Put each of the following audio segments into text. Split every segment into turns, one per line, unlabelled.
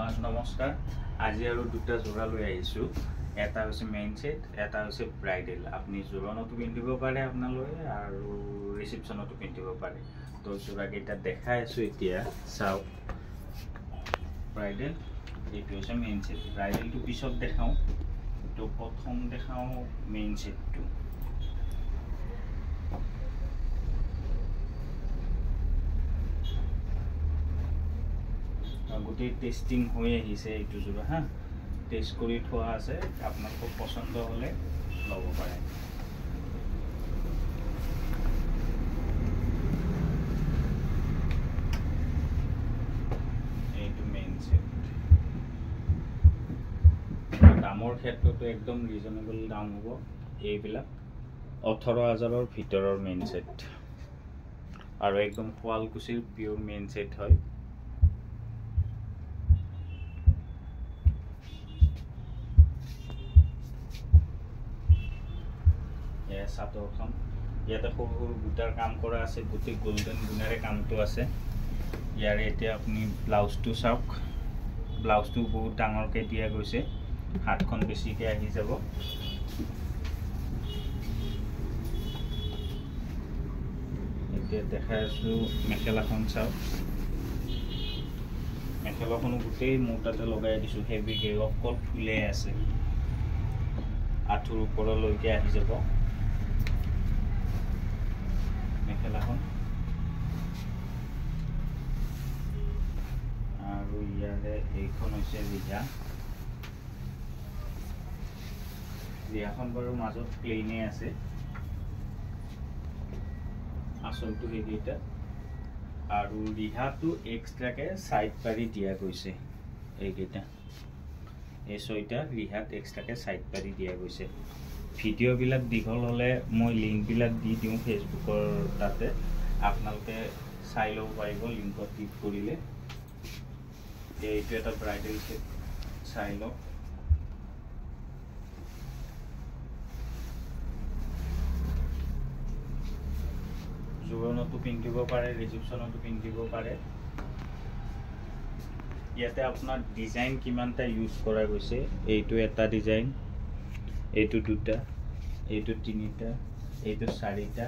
নমস্কাৰ আজি আৰু দুটা জোৰা লৈ আহিছো এটা হৈছে মেইন সেট এটা হৈছে ব্ৰাইডেল আপুনি জোৰণতো পিন্ধিব পাৰে আপোনালৈ আৰু ৰিসেপশনতো পিন্ধিব পাৰে তো জোৰা কেইটা দেখাই আছো এতিয়া চাও ব্ৰাইডেল এইটো হৈছে মেইন সেট ব্ৰাইডেলটো পিছত দেখাও তো প্ৰথম দেখাও মেইন সেটটো গোটেই টেস্টিং হৈ আহিছে এইটো জোৰা হা টেষ্ট কৰি থোৱা আছে আপোনালোকক পছন্দ হলে ল'ব পাৰে এইটো মেইন সেট দামৰ ক্ষেত্ৰতো একদম ৰিজনেবল দাম হ'ব এইবিলাক 18000 ৰ ভিতৰৰ মেইন সেট আৰু একদম শুৱালকুছিৰ পিওৰ মেইন সেট হয় সাতৰখন ইয়াতে সৰু সৰু বুটাৰ কাম কৰা আছে গোটেই গোল্ডেন গুণাৰে কামটো আছে ইয়াৰে এতিয়া আপুনি ব্লাউজটো চাওক ব্লাউজটো বহুত ডাঙৰকৈ দিয়া গৈছে হাতখন বেছিকৈ আহি যাব এতিয়া দেখাই আছো মেখেলাখন চাওক মেখেলাখনো গোটেই মোৰ তাতে লগাই দিছো হেভিকে অকল ফুলে আছে আঁঠুৰ ওপৰলৈকে আহি যাব মেখেলাখন আৰু ইয়াৰে এইখন হৈছে ৰিহাখন বাৰু মাজত প্লেইনে আছে আচলটো এইকেইটা আৰু ৰিহাটো এক্সট্ৰাকে সাইড পাৰি দিয়া গৈছে এইকেইটা এই ছয়টা ৰিহাত এক্সট্ৰাকে সাইড পাৰি দিয়া গৈছে ভিডিও বিলাক দীঘল হলে মই লিংক বিলাক দি দিওঁ ফেসবুকৰ তাতে আপোনালোকে চাই লব পাৰিব লিংকত ক্লিক কৰিলে এইটো এটা ব্ৰাইডেল সেট চাই লও জোৰণতো পিন্ধিব পাৰে ৰিসেপশনতো পিন্ধিব পাৰে ইয়াতে আপোনাৰ ডিজাইন কিমানটা ইউজ কৰা গৈছে এইটো এটা ডিজাইন এইটো দুটা এইটো তিনিটা এইটো চাৰিটা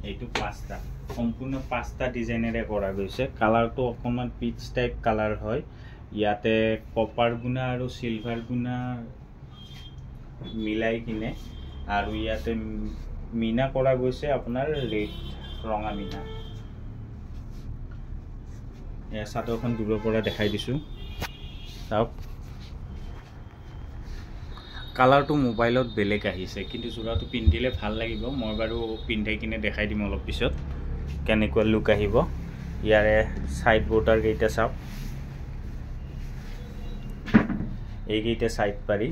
এইটো পাঁচটা সম্পূৰ্ণ পাঁচটা ডিজাইনেৰে কৰা গৈছে কালাৰটো অকমান পিচ টাইপ কালাৰ হয় ইয়াতে কপাৰ গুণা আৰু সিলভাৰ গুণা মিলাই কিনে আৰু ইয়াতে মিনা কৰা গৈছে আপোনাৰ ৰেড ৰঙা মিনা এই চাদৰখন দূৰৰ পৰা দেখাই দিছো চাওক কালাৰটো মোবাইলত বেলেগ আহিছে কিন্তু জোৰাটো পিন্ধিলে ভাল লাগিব মই বাৰু পিন্ধাই কিনে দেখাই দিম অলপ পিছত কেনেকুৱা লুক আহিব ইয়াৰে সাইড বৰ্ডাৰ কেইটা চাওক এইকেইটা সাইড পাৰি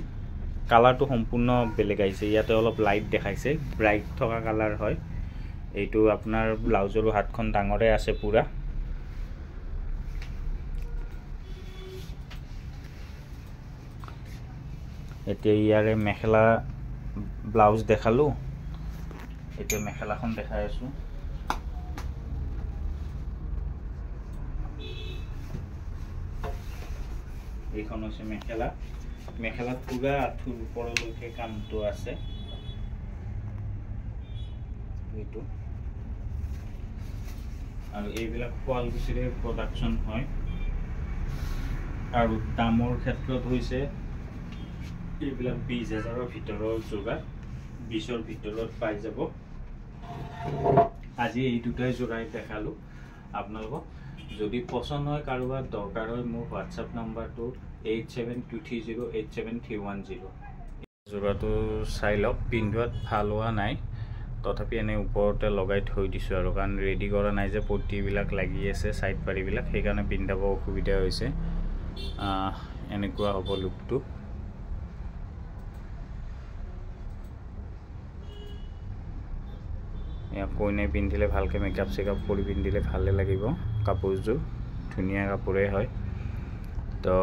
কালাৰটো সম্পূৰ্ণ বেলেগ আহিছে ইয়াতে অলপ লাইট দেখাইছে ব্ৰাইট থকা কালাৰ হয় এইটো আপোনাৰ ব্লাউজৰ হাতখন ডাঙৰে আছে পুৰা এতিয়া ইয়াৰে মেখেলা ব্লাউজ দেখালো এতিয়া মেখেলাখন দেখাই আছো এইখন হৈছে মেখেলাত পুৰা আঁঠুৰ ওপৰলৈকে কামটো আছে এইটো আৰু এইবিলাক শুৱালকুছিৰে প্ৰডাকচন হয় আৰু দামৰ ক্ষেত্ৰত হৈছে এইবিলাক 20000 ৰ ভিতৰৰ জোৰা 20 ৰ ভিতৰত পাই যাব আজি এই দুটাই জোৰাই দেখালো আপোনালোকক যদি পছন্দ হয় কাৰোবাৰ দৰকাৰ হয় মোৰ WhatsApp নম্বৰটো 8723087310 জোৰাটো চাই লওক পিন্ধোৱাত ভাল হোৱা নাই তথাপি এনে ওপৰতে লগাই থৈ দিছো আৰু কাৰণ ৰেডি কৰা নাই যে পট্টিবিলাক লাগি আছে সাইড পাৰিবিলাক সেইকাৰণে পিন্ধাব অসুবিধা হৈছে এনেকুৱা হ'ব লুকটো কইনাই পিন্ধিলে ভালকে মেকআপ চেকআপ কৰি পিন্ধিলে ভালে লাগিব কাপোৰযোৰ ধুনীয়া কাপোৰে হয় তো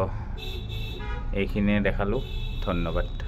এইখিনিয়ে দেখালো ধন্যবাদ